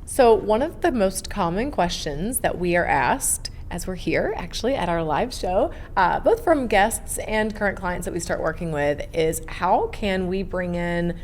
So one of the most common questions that we are asked as we're here actually at our live show, both from guests and current clients that we start working with, is how can we bring in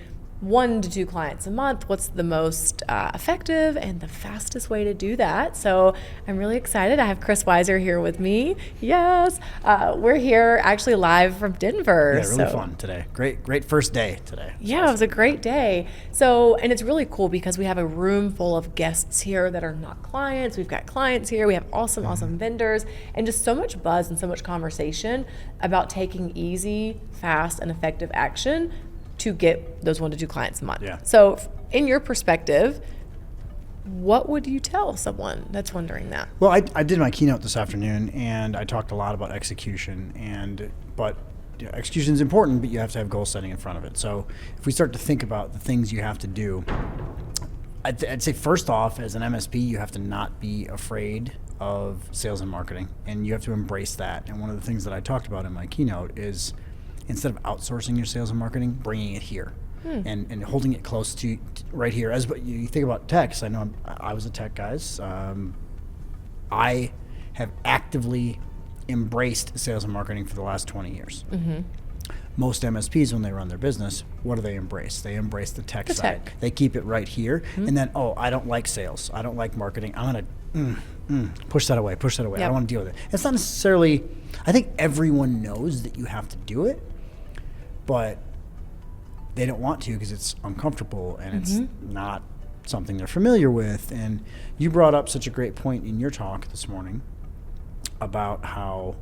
1 to 2 clients a month? What's the most effective and the fastest way to do that? So I'm really excited. I have Chris Weiser here with me. Yes. We're here actually live from Denver. Yeah, really fun today. Great first day today. Yeah, it was a great day. So, and it's really cool because we have a room full of guests here that are not clients. We've got clients here. We have awesome vendors, and just so much buzz and so much conversation about taking easy, fast, and effective action to get those 1 to 2 clients a month. Yeah. So in your perspective, what would you tell someone that's wondering that? Well, I did my keynote this afternoon, and I talked a lot about execution. But execution is important, but you have to have goal setting in front of it. So if we start to think about the things you have to do, I'd say first off, as an MSP, you have to not be afraid of sales and marketing, and you have to embrace that. And one of the things that I talked about in my keynote is, instead of outsourcing your sales and marketing, bringing it here and holding it close to right here. As you think about techs, I know I was a tech, guys. I have actively embraced sales and marketing for the last 20 years. Mm-hmm. Most MSPs, when they run their business, what do they embrace? They embrace the tech side. They keep it right here. Mm-hmm. And then, I don't like sales. I don't like marketing. I'm going to push that away. Yep. I don't want to deal with it. It's not necessarily, I think everyone knows that you have to do it, but they don't want to because it's uncomfortable and it's not something they're familiar with. And you brought up such a great point in your talk this morning about how,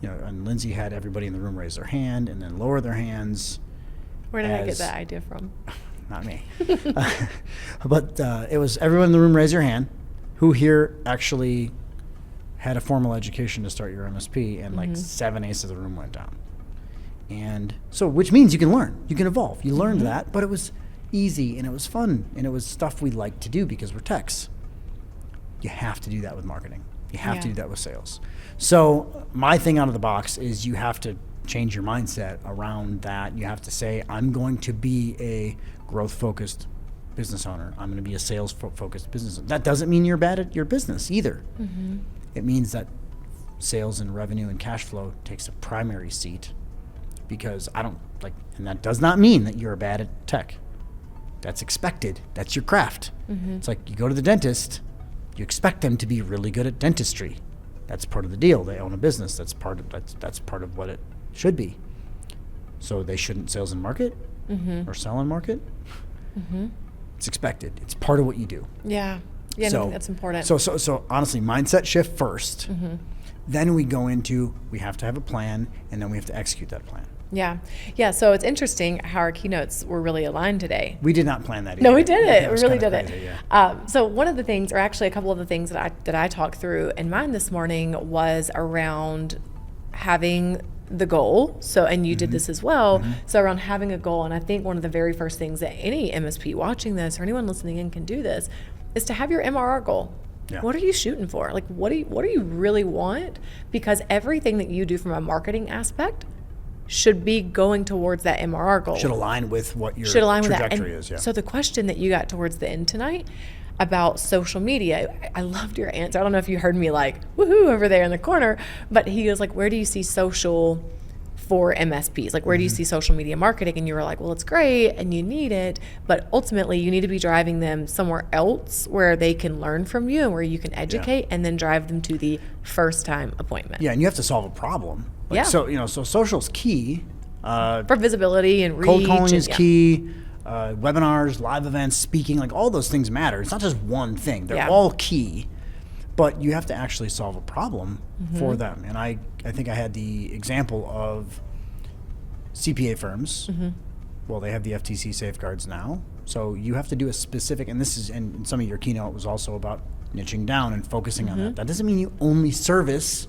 and Lindsey had everybody in the room raise their hand and then lower their hands. Where did I get that idea from? Not me. But it was everyone in the room raise your hand. Who here actually had a formal education to start your MSP? And like 7/8 of the room went down. And so, which means you can learn, you can evolve. You learned that, but it was easy and it was fun and it was stuff we like to do because we're techs. You have to do that with marketing. You have to do that with sales. So my thing out of the box is you have to change your mindset around that. You have to say, I'm going to be a growth-focused business owner. I'm going to be a sales-focused business owner. That doesn't mean you're bad at your business either. Mm-hmm. It means that sales and revenue and cash flow takes a primary seat. Because and that does not mean that you're bad at tech. That's expected. That's your craft. Mm-hmm. It's like you go to the dentist, you expect them to be really good at dentistry. That's part of the deal. They own a business. That's part of what it should be. So they shouldn't sales and market or sell and market. Mm-hmm. It's expected. It's part of what you do. Yeah. Yeah, so, I think that's important. So honestly, mindset shift first. Mm-hmm. Then we go into, we have to have a plan, and then we have to execute that plan. Yeah. Yeah. So it's interesting how our keynotes were really aligned today. We did not plan that either. No, we did it. We really did crazy, it. Yeah. So one of the things, or actually a couple of the things that I talked through in mine this morning was around having the goal. So, and you did this as well. Mm-hmm. So around having a goal. And I think one of the very first things that any MSP watching this or anyone listening in can do this is to have your MRR goal. Yeah. What are you shooting for? Like, what do you really want? Because everything that you do from a marketing aspect should be going towards that MRR goal. Should align with what your trajectory is. Yeah. So the question that you got towards the end tonight about social media, I loved your answer. I don't know if you heard me like, woohoo, over there in the corner, but he was like, where do you see social for MSPs? Like, where do you see social media marketing? And you were like, well, it's great and you need it, but ultimately you need to be driving them somewhere else where they can learn from you and where you can educate and then drive them to the first time appointment. Yeah, and you have to solve a problem. So social's key. For visibility and reach. Cold calling is key. Webinars, live events, speaking, like all those things matter. It's not just one thing. They're all key. But you have to actually solve a problem for them. And I think I had the example of CPA firms. Mm-hmm. Well, they have the FTC safeguards now. So you have to do a specific, and some of your keynote was also about niching down and focusing on that. That doesn't mean you only service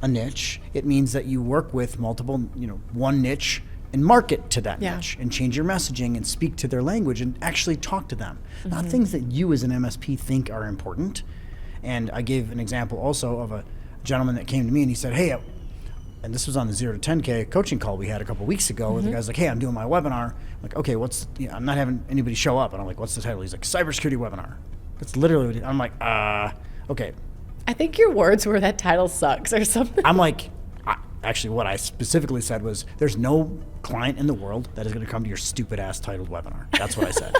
a niche. It means that you work with multiple, one niche and market to that niche and change your messaging and speak to their language and actually talk to them. Not things that you as an MSP think are important. And I gave an example also of a gentleman that came to me and he said, hey, and this was on the 0 to 10K coaching call we had a couple weeks ago where the guy's like, hey, I'm doing my webinar. I'm like, okay, I'm not having anybody show up. And I'm like, what's the title? He's like, cybersecurity webinar. That's literally what I'm like, okay. I think your words were that title sucks or something. I'm like, actually what I specifically said was, there's no client in the world that is going to come to your stupid ass titled webinar. That's what I said.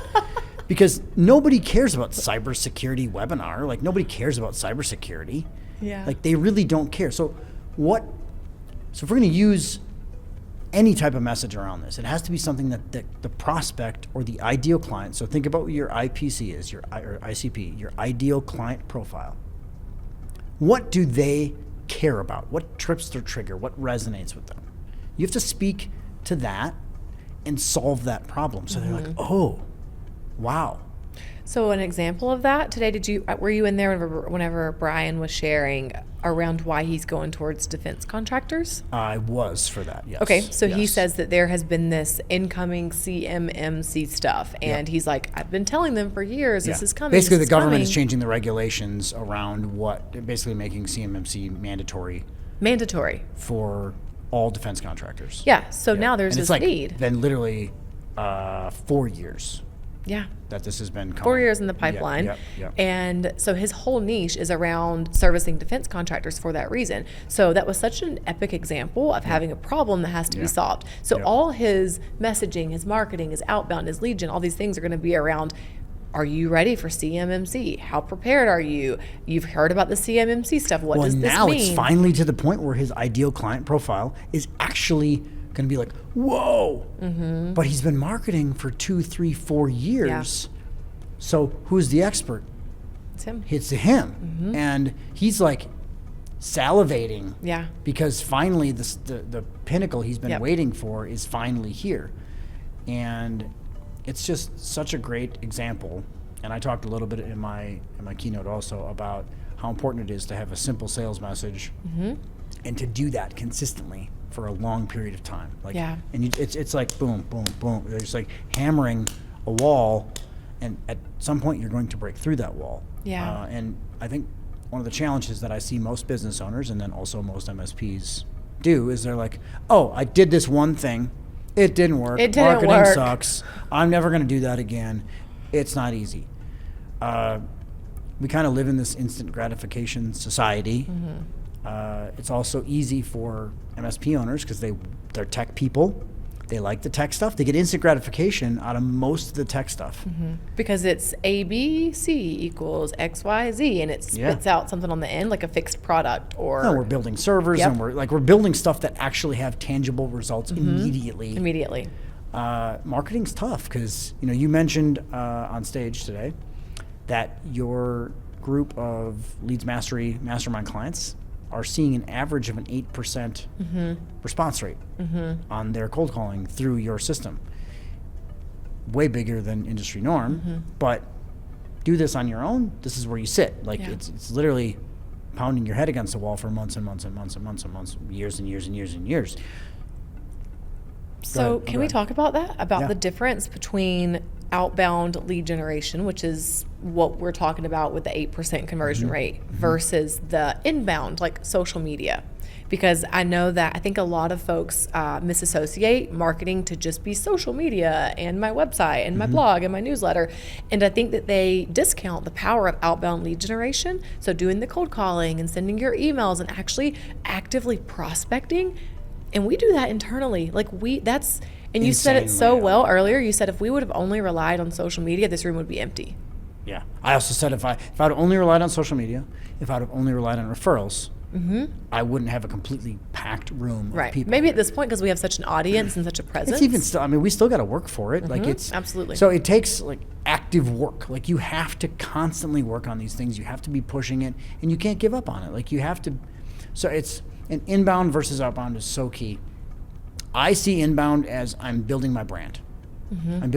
Because nobody cares about cybersecurity webinar. Like, nobody cares about cybersecurity. Yeah. Like, they really don't care. So if we're going to use any type of message around this, it has to be something that the prospect or the ideal client, so think about what your IPC is, or ICP, your ideal client profile. What do they care about? What trips their trigger? What resonates with them? You have to speak to that and solve that problem. So they're like, oh, wow. So an example of that today, were you in there whenever Brian was sharing around why he's going towards defense contractors? I was for that, yes. Okay, so yes. he says that there has been this incoming CMMC stuff, and he's like, I've been telling them for years, this is coming. Basically, the government is changing the regulations around basically making CMMC mandatory. Mandatory. For all defense contractors. Yeah, so now there's this need. Then literally 4 years. Yeah. That this has been coming. 4 years in the pipeline. Yep. And so his whole niche is around servicing defense contractors for that reason. So that was such an epic example of having a problem that has to be solved. So all his messaging, his marketing, his outbound, his lead gen, all these things are going to be around, are you ready for CMMC? How prepared are you? You've heard about the CMMC stuff. What does this mean? Well, now it's finally to the point where his ideal client profile is actually going to be like, whoa. Mm-hmm. But he's been marketing for 2, 3, 4 years. Yeah. So who's the expert? It's him. It's him. Mm-hmm. And he's like salivating. Yeah. Because finally the pinnacle he's been waiting for is finally here. And it's just such a great example. And I talked a little bit in my keynote also about how important it is to have a simple sales message and to do that consistently for a long period of time. And it's like boom, boom, boom. There's like hammering a wall, and at some point you're going to break through that wall. Yeah. And I think one of the challenges that I see most business owners and then also most MSPs do is they're like, oh, I did this one thing. It didn't work. Marketing sucks. I'm never going to do that again. It's not easy. We kind of live in this instant gratification society. It's also easy for MSP owners because they're tech people. They like the tech stuff. They get instant gratification out of most of the tech stuff. Because it's ABC equals XYZ, and it spits out something on the end like a fixed product. Or no, we're building servers, and we're building stuff that actually have tangible results immediately. Marketing's tough because you mentioned on stage today that your group of Leads Mastery Mastermind clients are seeing an average of an 8% response rate on their cold calling through your system. Way bigger than industry norm, but do this on your own, this is where you sit. Like it's literally pounding your head against the wall for months and months and months and months and months, years and years and years and years. So can we talk about that? About the difference between outbound lead generation, which is what we're talking about with the 8% conversion rate, versus the inbound, like social media. Because I think a lot of folks misassociate marketing to just be social media and my website and my blog and my newsletter. And I think that they discount the power of outbound lead generation. So doing the cold calling and sending your emails and actually actively prospecting. And we do that internally. And you said it so well earlier. You said if we would have only relied on social media, this room would be empty. Yeah. I also said if I'd only relied on social media, if I'd have only relied on referrals, I wouldn't have a completely packed room of people. Maybe at this point, because we have such an audience and such a presence. It's even still, we still got to work for it. Absolutely. So it takes active work. You have to constantly work on these things. You have to be pushing it, and you can't give up on it. You have to. So it's an inbound versus outbound is so key. I see inbound as I'm building my brand. I'm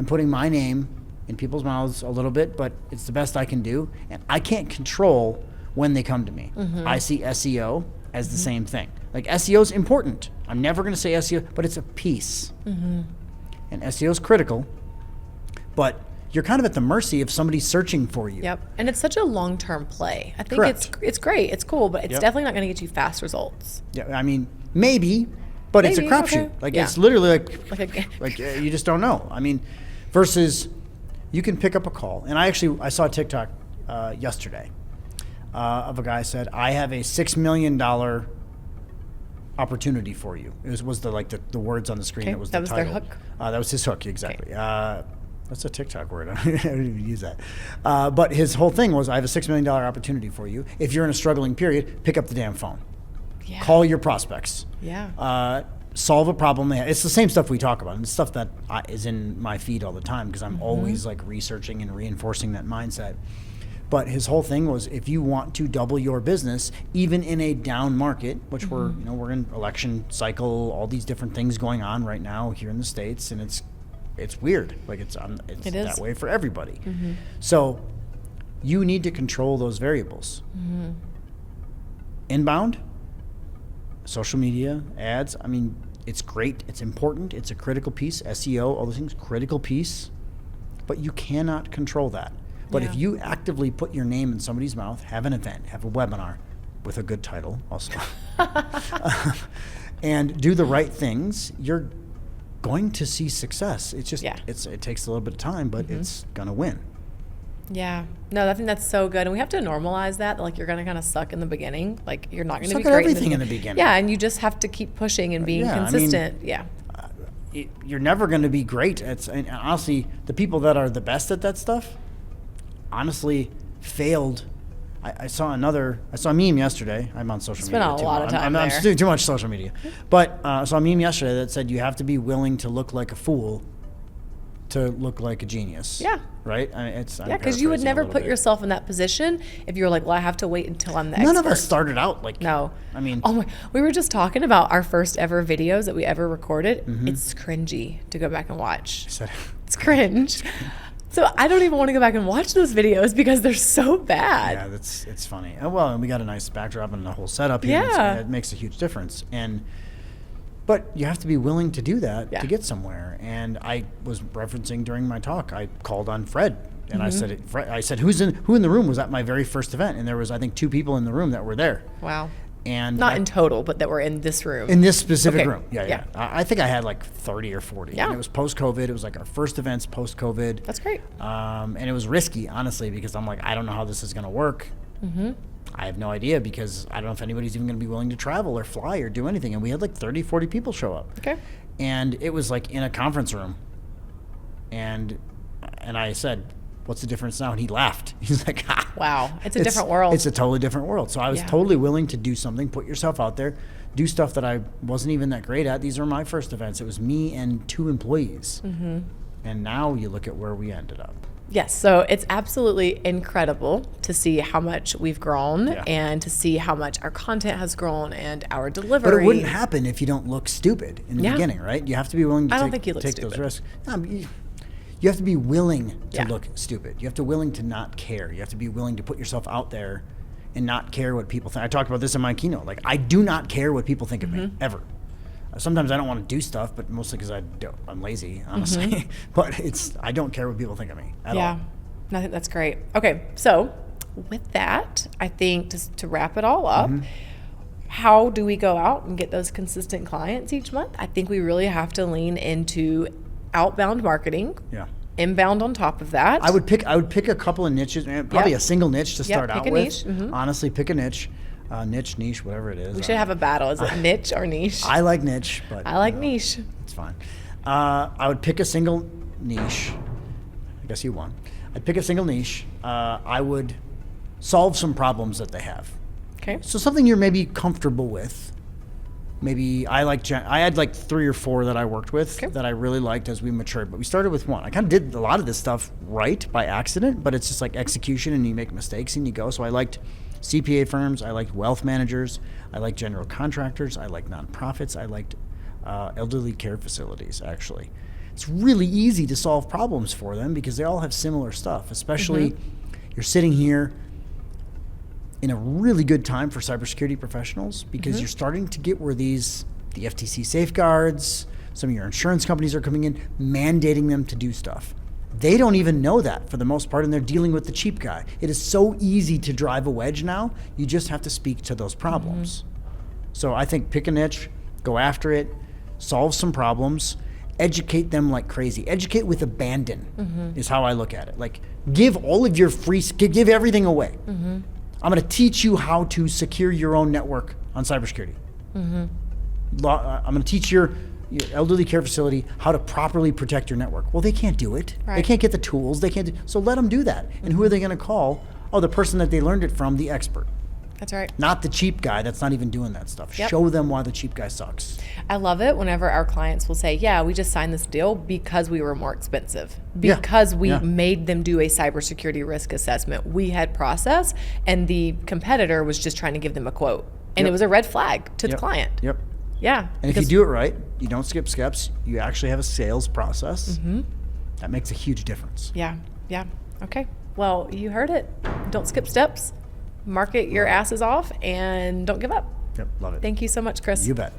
putting my name in people's mouths a little bit, but it's the best I can do, and I can't control when they come to me. I see SEO as the same thing. SEO is important. I'm never going to say SEO, but it's a piece. And SEO is critical, but you're kind of at the mercy of somebody searching for you. Yep, and it's such a long-term play. I think it's great, it's cool, but it's definitely not going to get you fast results. Yeah, maybe. But it's a crapshoot. It's literally like you just don't know. Versus You can pick up a call. And I saw a TikTok yesterday of a guy said, I have a $6 million opportunity for you. It was the words on the screen. Okay. That was That the was title. their hook? That was his hook, exactly. That's a TikTok word. I didn't even use that. But his whole thing was, I have a $6 million opportunity for you. If you're in a struggling period, pick up the damn phone. Yeah. Call your prospects. Yeah. Solve a problem they have. It's the same stuff we talk about. And it's stuff that is in my feed all the time because I'm always like researching and reinforcing that mindset. But his whole thing was, if you want to double your business, even in a down market, which we're in election cycle, all these different things going on right now here in the States, and it's weird. Like it's that way for everybody. So you need to control those variables. Inbound, social media, ads. I mean, it's great. It's important. It's a critical piece. SEO, all those things, critical piece. But you cannot control that. But if you actively put your name in somebody's mouth, have an event, have a webinar with a good title also, and do the right things, you're going to see success. It's just, it takes a little bit of time, but it's going to win. Yeah. No, I think that's so good. And we have to normalize that. Like, you're going to kind of suck in the beginning. Like, you're not going to be Suck at great everything in the beginning. Yeah. And you just have to keep pushing and being consistent. You're never going to be great. And honestly, the people that are the best at that stuff, honestly, failed. I saw a meme yesterday. I'm on social media. Spent a lot of time I'm there. doing too much social media. But I saw a meme yesterday that said you have to be willing to look like a fool to look like a genius. Yeah. Right? Because you would never put yourself in that position if you were like, well, I have to wait until I'm the expert. None of us started out like. No. I mean. Oh my, we were just talking about our first ever videos that we ever recorded. It's cringy to go back and watch. It's cringe. So I don't even want to go back and watch those videos because they're so bad. Yeah, it's funny. Well, and we got a nice backdrop and a whole setup here. Yeah. It makes a huge difference. But you have to be willing to do that to get somewhere. And I was referencing during my talk, I called on Fred. And I said, who in the room was at my very first event? And there was, I think, 2 people in the room that were there. Wow. And not in total, but that were in this room. In this specific room. Yeah. Yeah. I think I had like 30 or 40. Yeah. And it was post-COVID. It was like our first events post-COVID. That's great. And it was risky, honestly, because I'm like, I don't know how this is going to work. I have no idea because I don't know if anybody's even going to be willing to travel or fly or do anything. And we had like 30, 40 people show up. Okay. And it was like in a conference room. And I said, what's the difference now? And he laughed. He's like, wow, it's a different world. It's a totally different world. So I was totally willing to do something, put yourself out there, do stuff that I wasn't even that great at. These were my first events. It was me and 2 employees. And now you look at where we ended up. Yes, so it's absolutely incredible to see how much we've grown and to see how much our content has grown and our delivery. But it wouldn't happen if you don't look stupid in the beginning, right? You have to be willing to take those risks. You have to be willing to look stupid. You have to be willing to not care. You have to be willing to put yourself out there and not care what people think. I talked about this in my keynote. Like, I do not care what people think of me, ever. Sometimes I don't want to do stuff, but mostly because I'm lazy, honestly. But I don't care what people think of me at all. Yeah, I think that's great. Okay, so with that, I think just to wrap it all up, how do we go out and get those consistent clients each month? I think we really have to lean into outbound marketing. Yeah. Inbound on top of that. I would pick a couple of niches, probably a single niche to start out with. Niche. Honestly, pick a niche. Niche, whatever it is. We should have a battle. Is it niche or niche? I like niche, but I like niche. It's fine. I would pick a single niche. I guess you won. I'd pick a single niche. I would solve some problems that they have. Okay. So something you're maybe comfortable with. Maybe I had like 3 or 4 that I worked with that I really liked as we matured, but we started with 1. I kind of did a lot of this stuff right by accident, but it's just like execution and you make mistakes and you go. So I liked CPA firms, I liked wealth managers, I liked general contractors, I liked nonprofits, I liked elderly care facilities, actually. It's really easy to solve problems for them because they all have similar stuff, especially you're sitting here in a really good time for cybersecurity professionals because you're starting to get where the FTC safeguards, some of your insurance companies are coming in, mandating them to do stuff. They don't even know that for the most part, and they're dealing with the cheap guy. It is so easy to drive a wedge now. You just have to speak to those problems. So I think pick a niche, go after it, solve some problems, educate them like crazy. Educate with abandon is how I look at it. Like, give all of your give everything away. I'm going to teach you how to secure your own network on cybersecurity. I'm going to teach your elderly care facility how to properly protect your network. Well, they can't do it. Right. They can't get the tools. They can't. So let them do that. And who are they going to call? Oh, the person that they learned it from, the expert. That's right. Not the cheap guy that's not even doing that stuff. Yep. Show them why the cheap guy sucks. I love it whenever our clients will say, yeah, we just signed this deal because we were more expensive, because we made them do a cybersecurity risk assessment. We had process, and the competitor was just trying to give them a quote. And it was a red flag to the client. Yep. Yeah. And if you do it right, you don't skip steps, you actually have a sales process. That makes a huge difference. Yeah. Yeah. Okay. Well, you heard it. Don't skip steps. Market your asses off and don't give up. Yep. Love it. Thank you so much, Chris. You bet.